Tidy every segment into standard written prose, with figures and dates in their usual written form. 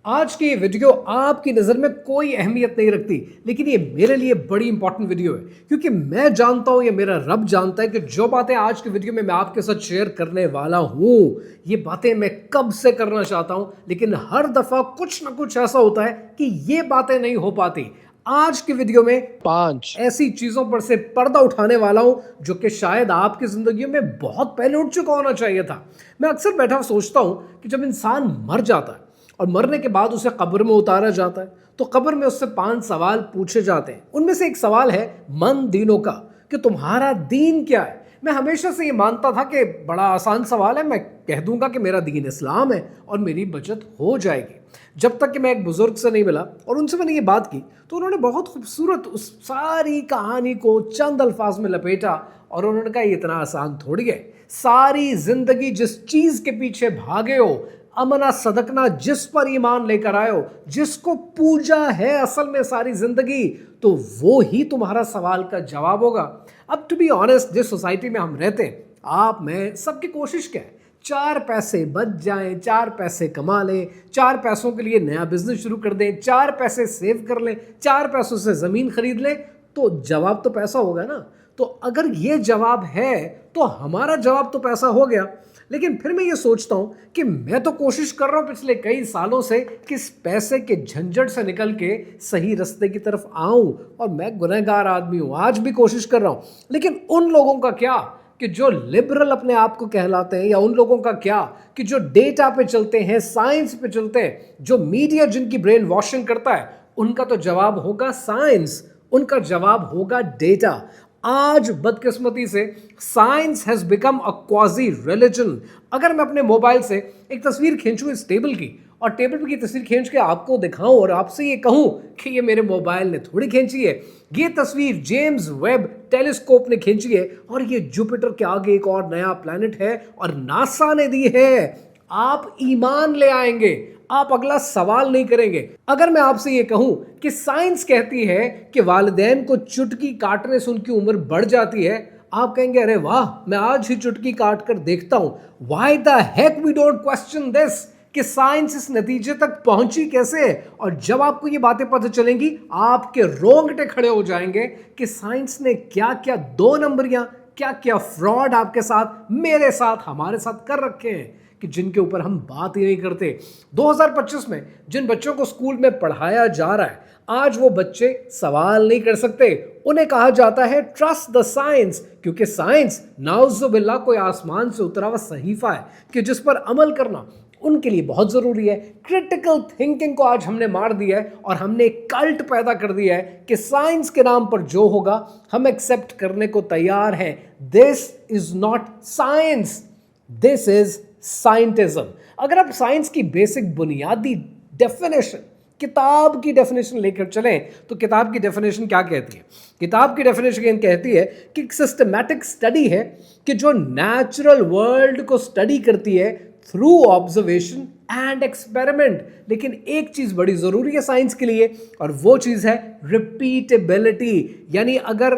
آج کی یہ ویڈیو آپ کی نظر میں کوئی اہمیت نہیں رکھتی، لیکن یہ میرے لیے بڑی امپورٹنٹ ویڈیو ہے، کیونکہ میں جانتا ہوں، یہ میرا رب جانتا ہے کہ جو باتیں آج کی ویڈیو میں آپ کے ساتھ شیئر کرنے والا ہوں، یہ باتیں میں کب سے کرنا چاہتا ہوں، لیکن ہر دفعہ کچھ نہ کچھ ایسا ہوتا ہے کہ یہ باتیں نہیں ہو پاتی۔ آج کی ویڈیو میں 5 ایسی چیزوں پر سے پردہ اٹھانے والا ہوں جو کہ شاید آپ کی زندگیوں میں بہت پہلے اٹھ چکا ہونا چاہیے تھا۔ میں اکثر بیٹھا سوچتا ہوں کہ جب انسان مر جاتا ہے اور مرنے کے بعد اسے قبر میں اتارا جاتا ہے تو قبر میں اس سے 5 سوال پوچھے جاتے ہیں۔ ان میں سے ایک سوال ہے من دینوں کا، کہ تمہارا دین کیا ہے۔ میں ہمیشہ سے یہ مانتا تھا کہ بڑا آسان سوال ہے، میں کہہ دوں گا کہ میرا دین اسلام ہے اور میری بچت ہو جائے گی، جب تک کہ میں ایک بزرگ سے نہیں ملا اور ان سے میں نے یہ بات کی تو انہوں نے بہت خوبصورت اس ساری کہانی کو چند الفاظ میں لپیٹا اور انہوں نے کہا یہ اتنا آسان تھوڑی ہے، ساری زندگی جس چیز کے پیچھے بھاگے ہو، امنا صدقنا جس پر ایمان لے کر آئے ہو، جس کو پوجا ہے اصل میں ساری زندگی، تو وہ ہی تمہارا سوال کا جواب ہوگا۔ اب ٹو بی آنیسٹ، جس سوسائٹی میں ہم رہتے ہیں، آپ میں سب کی کوشش کیا ہے؟ 4 پیسے بچ جائیں، 4 پیسے کما لیں، 4 پیسوں کے لیے نیا بزنس شروع کر دیں، 4 پیسے سیو کر لیں، 4 پیسوں سے زمین خرید لیں، تو جواب تو پیسہ ہوگا نا۔ تو اگر یہ جواب ہے تو ہمارا جواب تو پیسہ ہو گیا۔ لیکن پھر میں یہ سوچتا ہوں کہ میں تو کوشش کر رہا ہوں پچھلے کئی سالوں سے کہ اس پیسے کے جھنجھٹ سے نکل کے صحیح رستے کی طرف آؤں، اور میں گنہگار آدمی ہوں، آج بھی کوشش کر رہا ہوں۔ لیکن ان لوگوں کا کیا کہ جو لبرل اپنے آپ کو کہلاتے ہیں، یا ان لوگوں کا کیا کہ جو ڈیٹا پہ چلتے ہیں، سائنس پہ چلتے ہیں، جو میڈیا جن کی برین واشنگ کرتا ہے، ان کا تو جواب ہوگا سائنس، ان کا جواب ہوگا ڈیٹا۔ آج بدقسمتی سے science has become a quasi religion. اگر میں اپنے موبائل سے ایک تصویر کھینچوں اس ٹیبل کی، اور ٹیبل پہ کی تصویر کھینچ کے آپ کو دکھاؤں اور آپ سے یہ کہوں کہ یہ میرے موبائل نے تھوڑی کھینچی ہے، یہ تصویر جیمز ویب ٹیلیسکوپ نے کھینچی ہے، اور یہ جوپیٹر کے آگے ایک اور نیا پلانٹ ہے اور ناسا نے دی ہے، آپ ایمان لے آئیں گے، آپ اگلا سوال نہیں کریں گے۔ اگر میں آپ سے یہ کہوں کہ سائنس کہتی ہے کہ والدین کو چٹکی کاٹنے سے ان کی عمر بڑھ جاتی ہے، آپ کہیں گے ارے واہ، میں آج ہی چٹکی کاٹ کر دیکھتا ہوں۔ Why the heck we don't question this؟ کہ سائنس اس نتیجے تک پہنچی کیسے؟ اور جب آپ کو یہ باتیں پتہ چلیں گی، آپ کے رونگٹے کھڑے ہو جائیں گے کہ سائنس نے کیا کیا 2 نمبریاں، کیا کیا فراڈ آپ کے ساتھ، میرے ساتھ، ہمارے ساتھ کر رکھے ہیں، کہ جن کے اوپر ہم بات ہی نہیں کرتے۔ 2025 میں جن بچوں کو اسکول میں پڑھایا جا رہا ہے، آج وہ بچے سوال نہیں کر سکتے، انہیں کہا جاتا ہے ٹرسٹ دا سائنس، کیونکہ سائنس نعوذ باللہ کوئی آسمان سے اترا ہوا صحیفہ ہے کہ جس پر عمل کرنا ان کے لیے بہت ضروری ہے۔ کرٹیکل تھنکنگ کو آج ہم نے مار دیا ہے اور ہم نے ایک کلٹ پیدا کر دیا ہے کہ سائنس کے نام پر جو ہوگا ہم ایکسیپٹ کرنے کو تیار ہیں۔ دس از ناٹ سائنس، دس از سائنٹزم۔ اگر آپ سائنس کی بیسک بنیادی ڈیفینیشن، کتاب کی ڈیفینیشن لے کر چلیں تو کتاب کی ڈیفینیشن کیا کہتی ہے؟ کتاب کی ڈیفینیشن کہتی ہے کہ ایک سسٹمیٹک سٹڈی ہے کہ جو نیچرل ورلڈ کو سٹڈی کرتی ہے تھرو آبزرویشن اینڈ ایکسپیریمنٹ۔ لیکن ایک چیز بڑی ضروری ہے سائنس کے لیے، اور وہ چیز ہے ریپیٹیبلٹی۔ یعنی اگر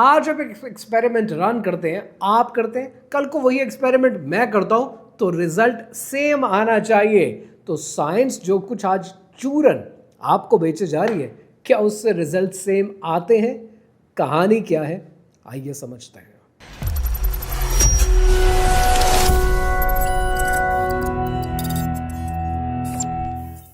آج آپ ایک ایکسپیریمنٹ رن کرتے ہیں، آپ کرتے ہیں، کل کو وہی ایکسپیریمنٹ میں کرتا ہوں تو رزلٹ سیم آنا چاہیے۔ تو سائنس جو کچھ آج چورن آپ کو بیچے جا رہی ہے، کیا اس سے رزلٹ سیم آتے ہیں؟ کہانی کیا ہے، آئیے سمجھتے ہیں۔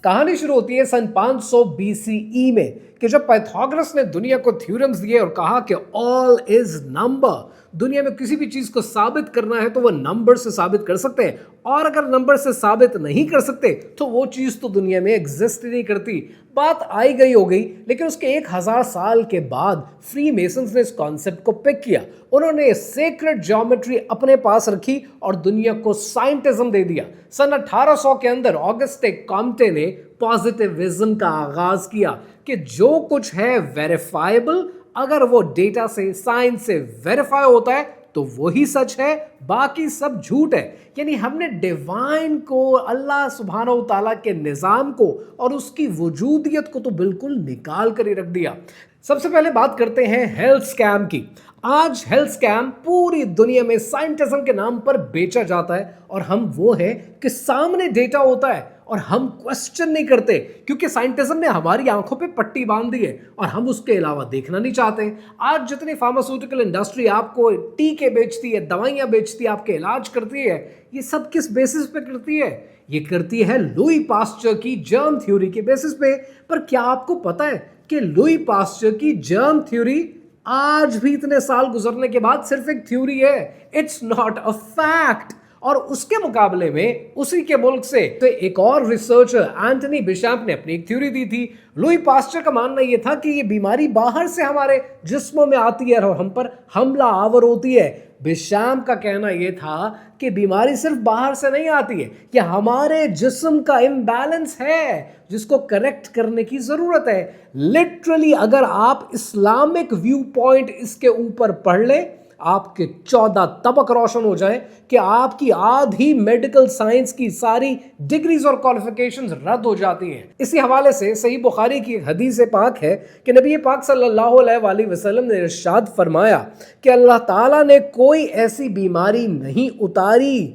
کہانی شروع ہوتی ہے سن 500 BCE میں، کہ جب پائتھاگورس نے دنیا کو تھیورمز دیے اور کہا کہ آل از نمبر، دنیا میں کسی بھی چیز کو ثابت کرنا ہے تو وہ نمبر سے ثابت کر سکتے ہیں، اور اگر نمبر سے ثابت نہیں کر سکتے تو وہ چیز تو دنیا میں ایگزسٹ نہیں کرتی۔ بات آئی گئی ہو گئی، لیکن اس کے 1000 سال کے بعد فری میسنز نے اس کانسیپٹ کو پک کیا، انہوں نے سیکرڈ جیومیٹری اپنے پاس رکھی اور دنیا کو سائنٹزم دے دیا۔ سن 1800 کے اندر آگسٹے کامٹے نے پازیٹیوزم کا آغاز کیا کہ جو کچھ ہے ویریفائبل، اگر وہ ڈیٹا سے، سائنس سے ویریفائی ہوتا ہے تو وہی سچ ہے، باقی سب جھوٹ ہے۔ یعنی ہم نے ڈیوائن کو، اللہ سبحانہ و تعالیٰ کے نظام کو اور اس کی وجودیت کو تو بالکل نکال کر ہی رکھ دیا۔ سب سے پہلے بات کرتے ہیں ہیلتھ اسکیم کی۔ آج ہیلتھ اسکیم پوری دنیا میں سائنٹزم کے نام پر بیچا جاتا ہے، اور ہم وہ ہیں کہ سامنے ڈیٹا ہوتا ہے اور ہم کوشچن نہیں کرتے کیونکہ سائنٹزم نے ہماری آنکھوں پہ پٹی باندھ دی ہے اور ہم اس کے علاوہ دیکھنا نہیں چاہتے. آج جتنی فارماسیوٹیکل انڈسٹری آپ کو ٹیکے بیچتی ہے, دوائیاں بیچتی ہے, آپ کے علاج کرتی ہے, یہ سب کس بیسس پہ کرتی ہے؟ یہ کرتی ہے لوئی پاسچر کی جرم تھیوری کے بیسس پہ. پر کیا آپ کو پتا ہے کہ لوئی پاسچر کی جرم تھیوری آج بھی اتنے سال گزرنے کے بعد صرف ایک تھیوری ہے, اٹس ناٹ اے فیکٹ. اور اس کے مقابلے میں اسی کے ملک سے ایک اور ریسرچر اینٹنی بشامپ نے اپنی ایک تھیوری دی تھی. لوئی پاسچر کا ماننا یہ تھا کہ یہ بیماری باہر سے ہمارے جسموں میں آتی ہے اور ہم پر حملہ آور ہوتی ہے. بشامپ کا کہنا یہ تھا کہ بیماری صرف باہر سے نہیں آتی ہے, کہ ہمارے جسم کا امبیلنس ہے جس کو کریکٹ کرنے کی ضرورت ہے. لٹرلی اگر آپ اسلامک ویو پوائنٹ اس کے اوپر پڑھ لیں, آپ کے 14 طبق روشن ہو جائیں کہ آپ کی آدھی میڈیکل سائنس کی ساری ڈگریز اور کوالیفیکیشنز رد ہو جاتی ہیں. اسی حوالے سے صحیح بخاری کی حدیث پاک ہے کہ نبی پاک صلی اللہ علیہ وآلہ وسلم نے ارشاد فرمایا کہ اللہ تعالیٰ نے کوئی ایسی بیماری نہیں اتاری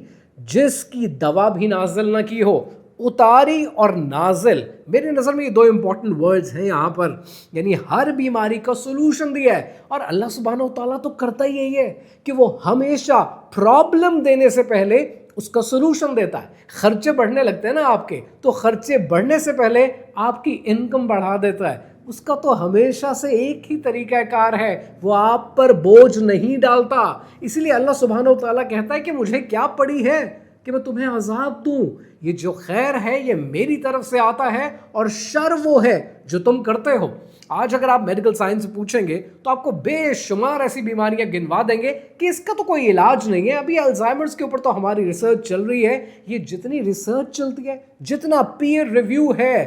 جس کی دوا بھی نازل نہ کی ہو. اتاری اور نازل, میرے نظر میں یہ دو امپورٹنٹ ورڈز ہیں یہاں پر. یعنی ہر بیماری کا سولوشن دیا ہے, اور اللہ سبحانہ و تعالیٰ تو کرتا ہی یہی ہے کہ وہ ہمیشہ پرابلم دینے سے پہلے اس کا سولوشن دیتا ہے. خرچے بڑھنے لگتے ہیں نا آپ کے, تو خرچے بڑھنے سے پہلے آپ کی انکم بڑھا دیتا ہے. اس کا تو ہمیشہ سے ایک ہی طریقہ کار ہے, وہ آپ پر بوجھ نہیں ڈالتا. اسی لیے اللہ سبحانہ و تعالیٰ کہتا ہے کہ مجھے کیا پڑی ہے کہ میں تمہیں عذاب دوں. یہ جو خیر ہے یہ میری طرف سے آتا ہے, اور شر وہ ہے جو تم کرتے ہو. آج اگر آپ میڈیکل سائنس سے پوچھیں گے تو آپ کو بے شمار ایسی بیماریاں گنوا دیں گے کہ اس کا تو کوئی علاج نہیں ہے. ابھی الزائمرز کے اوپر تو ہماری ریسرچ چل رہی ہے. یہ جتنی ریسرچ چلتی ہے, جتنا پیئر ریویو ہے,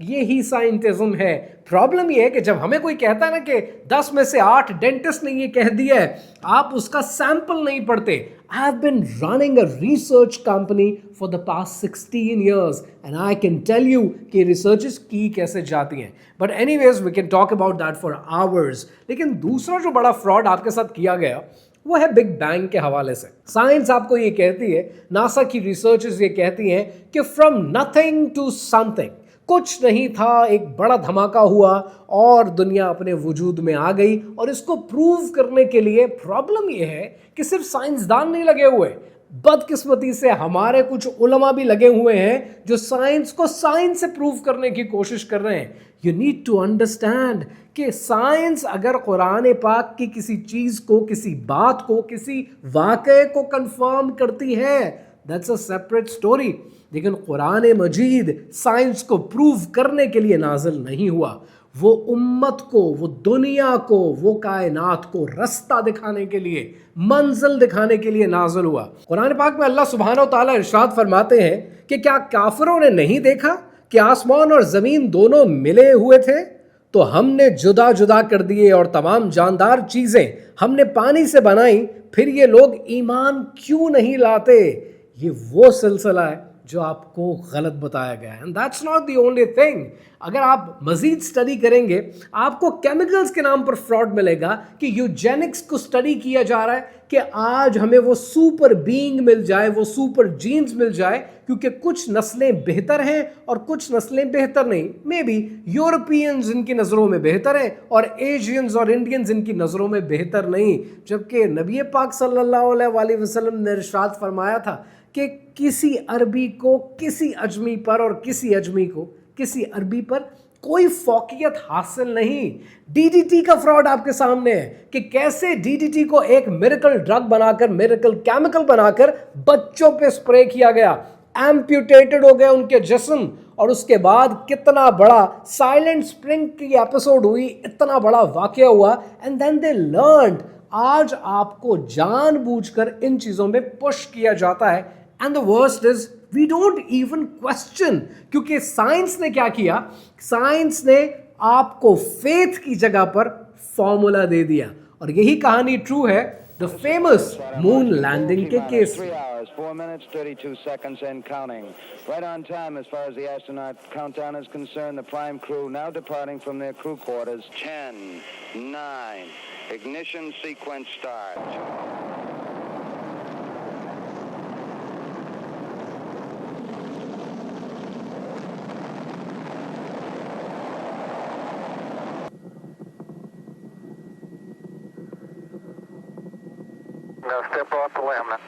یہی سائنٹزم ہے. پرابلم یہ ہے کہ جب ہمیں کوئی کہتا ہے نا کہ 10 میں سے 8 ڈینٹسٹ نے یہ کہہ دیا ہے, آپ اس کا سیمپل نہیں پڑھتے. I have been running a research company for the past 16 years and I can tell you کہ ریسرچز کی کیسے جاتی ہیں. But anyways we can talk about that for hours. لیکن دوسرا جو بڑا فراڈ آپ کے ساتھ کیا گیا وہ ہے بگ بینگ کے حوالے سے. سائنس آپ کو یہ کہتی ہے, ناسا کی ریسرچز یہ کہتی ہیں کہ from nothing to something, کچھ نہیں تھا, ایک بڑا دھماکہ ہوا اور دنیا اپنے وجود میں آ گئی. اور اس کو پروو کرنے کے لیے پرابلم یہ ہے کہ صرف سائنسدان نہیں لگے ہوئے, بدقسمتی سے ہمارے کچھ علماء بھی لگے ہوئے ہیں جو سائنس کو سائنس سے پروو کرنے کی کوشش کر رہے ہیں. یو نیڈ ٹو انڈرسٹینڈ کہ سائنس اگر قرآن پاک کی کسی چیز کو, کسی بات کو, کسی واقعے کو کنفرم کرتی ہے, that's a separate story. لیکن قرآن مجید سائنس کو پروو کرنے کے لیے نازل نہیں ہوا. وہ امت کو, وہ دنیا کو, وہ کائنات کو رستہ دکھانے کے لیے, منزل دکھانے کے لیے نازل ہوا. قرآن پاک میں اللہ سبحانہ و تعالیٰ ارشاد فرماتے ہیں کہ کیا کافروں نے نہیں دیکھا کہ آسمان اور زمین دونوں ملے ہوئے تھے تو ہم نے جدا جدا کر دیے, اور تمام جاندار چیزیں ہم نے پانی سے بنائیں, پھر یہ لوگ ایمان کیوں نہیں لاتے. یہ وہ سلسلہ ہے جو آپ کو غلط بتایا گیا ہے. And that's not the only thing. اگر آپ مزید اسٹڈی کریں گے آپ کو کیمیکلز کے نام پر فراڈ ملے گا کہ یوجینکس کو اسٹڈی کیا جا رہا ہے کہ آج ہمیں وہ سپر بینگ مل جائے, وہ سپر جینز مل جائے, کیونکہ کچھ نسلیں بہتر ہیں اور کچھ نسلیں بہتر نہیں. مے بی یورپینز ان کی نظروں میں بہتر ہیں اور ایشینز اور انڈینز ان کی نظروں میں بہتر نہیں. جبکہ نبی پاک صلی اللہ علیہ وآلہ وسلم نے ارشاد فرمایا تھا کہ کسی عربی کو کسی اجمی پر اور کسی اجمی کو کسی عربی پر کوئی فوقیت حاصل نہیں. ڈی ڈی ٹی کا فراڈ آپ کے سامنے ہے کہ کیسے ڈی ڈی ٹی کو ایک میریکل ڈرگ بنا کر, میریکل کیمیکل بنا کر بچوں پہ اسپرے کیا گیا, ایمپیوٹیٹڈ ہو گئے ان کے جسم, اور اس کے بعد کتنا بڑا سائلنٹ اسپرنگ کی ایپیسوڈ ہوئی, اتنا بڑا واقعہ ہوا, اینڈ دین دے لرنڈ. آج آپ کو جان بوجھ کر ان چیزوں میں پش کیا جاتا ہے. And the worst is we don't even question, کیونکہ سائنس نے کیا کیا, سائنس نے آپ کو فیتھ کی جگہ پر فارمولا دے دیا. اور یہی کہانی ٹرو ہے دا فیمس مون لینڈنگ کے کیس میں. 4 minutes, 32 seconds and counting. Right on time as far as the astronaut countdown is concerned. The prime crew now departing from their crew quarters. 10, 9, ignition sequence start. step off the limb now.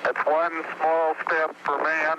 That's one small step for man.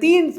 3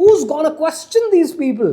Who's gonna question these people?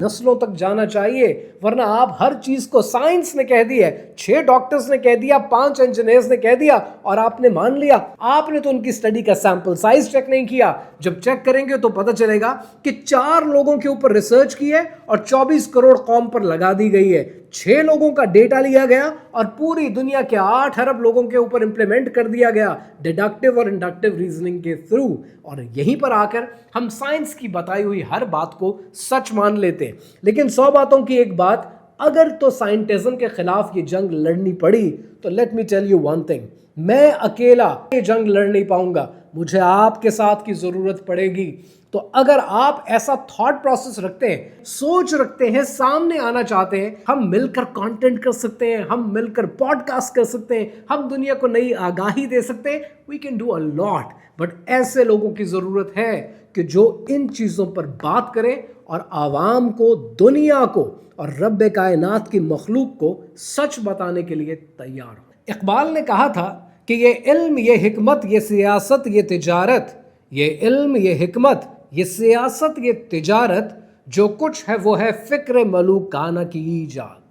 نسلوں تک جانا چاہیے. ورنہ آپ ہر چیز کو science نے کہہ دی ہے, 6 ڈاکٹرز نے کہہ دیا, 5 انجینئرز نے کہہ دیا اور آپ نے مان لیا. آپ نے تو ان کی اسٹڈی کا سیمپل سائز چیک نہیں کیا. جب چیک کریں گے تو پتہ چلے گا کہ 4 لوگوں کے اوپر ریسرچ کی ہے اور 24 کروڑ قوم پر لگا دی گئی ہے. 6 لوگوں کا ڈیٹا لیا گیا اور پوری دنیا کے 8 ارب لوگوں کے اوپر امپلیمنٹ کر دیا گیا ڈیڈکٹیو اور انڈکٹیو ریزننگ کے تھرو. اور یہیں پر آ کر ہم سائنس کی بتائی ہوئی ہر بات کو سچ مان لیتے ہیں. لیکن 100 باتوں کی ایک بات, اگر تو سائنٹزم کے خلاف یہ جنگ لڑنی پڑی تو let me tell you one thing, میں اکیلا یہ جنگ لڑ نہیں پاؤں گا, مجھے آپ کے ساتھ کی ضرورت پڑے گی. تو اگر آپ ایسا تھاٹ پروسیس رکھتے ہیں, سوچ رکھتے ہیں, سامنے آنا چاہتے ہیں, ہم مل کر کانٹینٹ کر سکتے ہیں, ہم مل کر پوڈ کاسٹ کر سکتے ہیں, ہم دنیا کو نئی آگاہی دے سکتے ہیں. We can do a lot. But ایسے لوگوں کی ضرورت ہے کہ جو ان چیزوں پر بات کریں اور عوام کو, دنیا کو اور رب کائنات کی مخلوق کو سچ بتانے کے لیے تیار ہوں. اقبال نے کہا تھا کہ یہ علم, یہ حکمت, یہ سیاست, یہ تجارت, یہ علم, یہ حکمت, یہ سیاست, یہ تجارت, جو کچھ ہے وہ ہے فکر ملوکانہ کی ایجاد.